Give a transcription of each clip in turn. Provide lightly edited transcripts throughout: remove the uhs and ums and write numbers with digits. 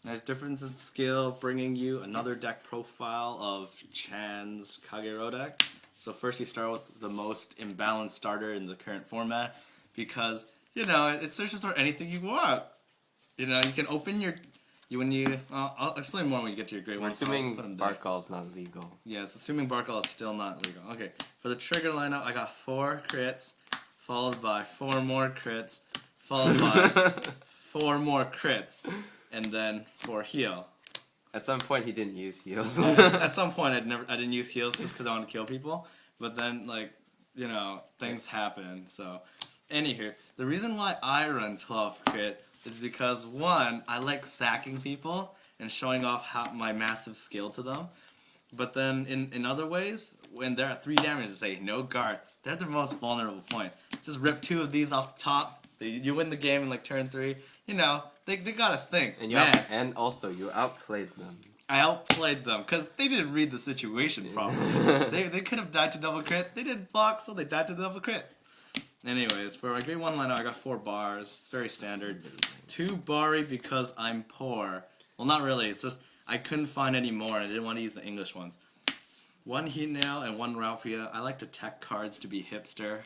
Nice difference in skill, bringing you another deck profile of Chan's Kagero deck. So first you start with the most imbalanced starter in the current format, because, you know, it searches for anything you want. You know, you can open your... I'll explain more when you get to your grade 1. We're assuming Barkal's not legal. Yes, assuming Barkal is still not legal. Okay, for the trigger lineup, I got 4 crits, followed by 4 more crits, followed by 4 more crits, and then 4 heal. At some point, he didn't use heals. At some point, I didn't use heals just because I wanted to kill people. But then, like, you know, things happen. So, anywho, the reason why I run 12 crit is because, 1, I like sacking people and showing off my massive skill to them. But then, in other ways, when they're at 3 damage and say no guard, they're the most vulnerable point. Just rip 2 of these off the top. You win the game in like turn 3. You know, they gotta think. And also, you outplayed them. I outplayed them because they didn't read the situation properly. They could have died to double crit. They didn't block, so they died to double crit. Anyways, for my grade 1 lineup, I got 4 bars. It's very standard. 2 Bari because I'm poor. Well, not really. It's just I couldn't find any more, and I didn't want to use the English ones. 1 Heat Nail and 1 Raupia. I like to tech cards to be hipster.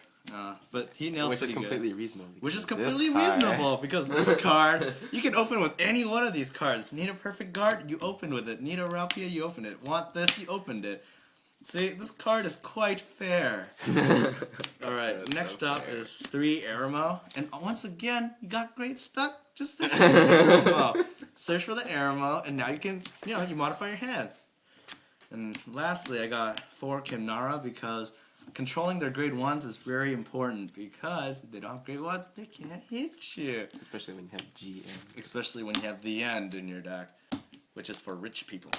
But Heat Nail's pretty good. Which is completely reasonable. Which is completely reasonable, because this card, you can open with any one of these cards. Need a perfect guard? You open with it. Need a Raupia? You open it. Want this? You opened it. See, this card is quite fair. Alright, next up is 3 Aramo. And once again, you got great stuff. Just search for the Aramo. Search for the Aramo, and now you can, you know, you modify your hand. And lastly, I got 4 Kimnara because controlling their grade 1s is very important, because if they don't have grade 1s, they can't hit you. Especially when you have GM. Especially when you have the end in your deck, which is for rich people.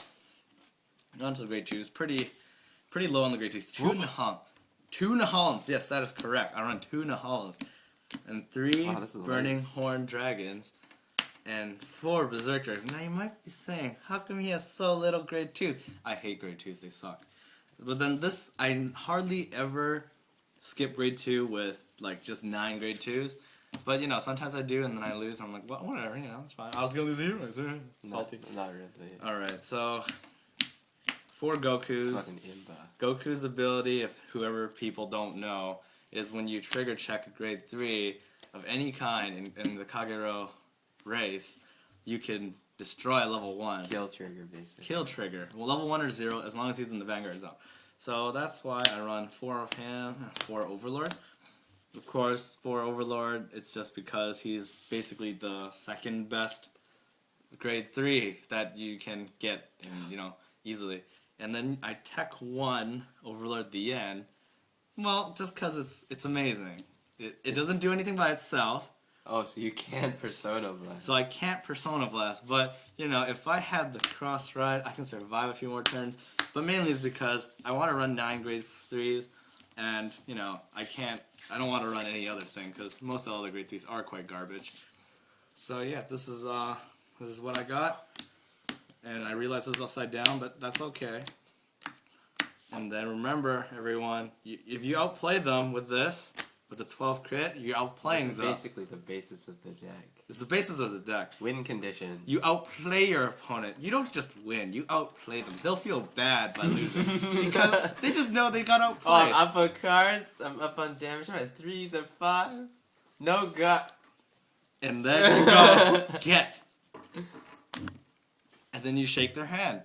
On to the grade 2s. Pretty low on the grade 2s. 2 Nahalims. Yes, that is correct. I run 2 Nahalims. And 3 Burning Horn Dragons. And 4 Berserkers. Now you might be saying, how come he has so little grade 2s? I hate grade 2s. They suck. But then this, I hardly ever skip grade 2 with like just 9 grade 2s. But you know, sometimes I do, and then I lose. And I'm like, well, whatever, you know, it's fine. I was gonna lose the heroes. Salty. Not really. Alright, so 4 Gokus. Fucking imba. Goku's ability, if whoever people don't know, is when you trigger check a grade 3 of any kind in the Kagero race, you can destroy a level 1. Kill trigger, basically. Kill trigger. Well, level 1 or 0, as long as he's in the Vanguard zone. So that's why I run 4 of him, 4 Overlord. Of course, 4 Overlord, it's just because he's basically the second best grade 3 that you can get, you know, easily. And then I tech 1 Overlord the end. Well, just because it's amazing. It doesn't do anything by itself. Oh, so you can't Persona Blast. So I can't Persona Blast, but, you know, if I had the cross ride, I can survive a few more turns. But mainly it's because I want to run 9 grade 3s, and, you know, I don't want to run any other thing, because most of the other grade 3s are quite garbage. So yeah, this is what I got, and I realize this is upside down, but that's okay. And then remember, everyone, if you outplay them with this, with the 12 crit, you're outplaying them. This is basically the basis of the deck. It's the basis of the deck. Win condition. You outplay your opponent. You don't just win. You outplay them. They'll feel bad by losing because they just know they got outplayed. Oh, I'm up on cards. I'm up on damage. I'm at 3s and 5. No gut. And then you go get. And then you shake their hand.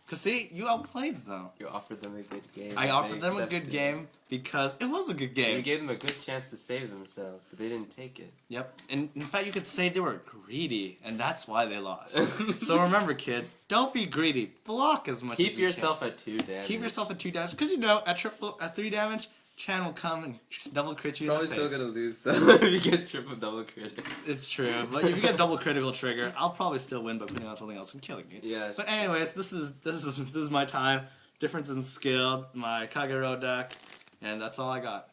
Because, see, you outplayed them. You offered them a good game. I offered them a good game because it was a good game. You gave them a good chance to save themselves, but they didn't take it. Yep. And in fact, you could say they were greedy, and that's why they lost. So remember, kids, don't be greedy. Block as much as you can. Keep yourself at 2 damage. Keep yourself at 2 damage. Because, you know, at 3 damage, Chan will come and double crit you in the face. Probably still gonna lose, though, if you get triple double crit. It's true. But if you get double critical trigger, I'll probably still win by putting on something else and killing you. Yeah. But anyways, this is my time. Difference in skill, my Kagero deck, and that's all I got.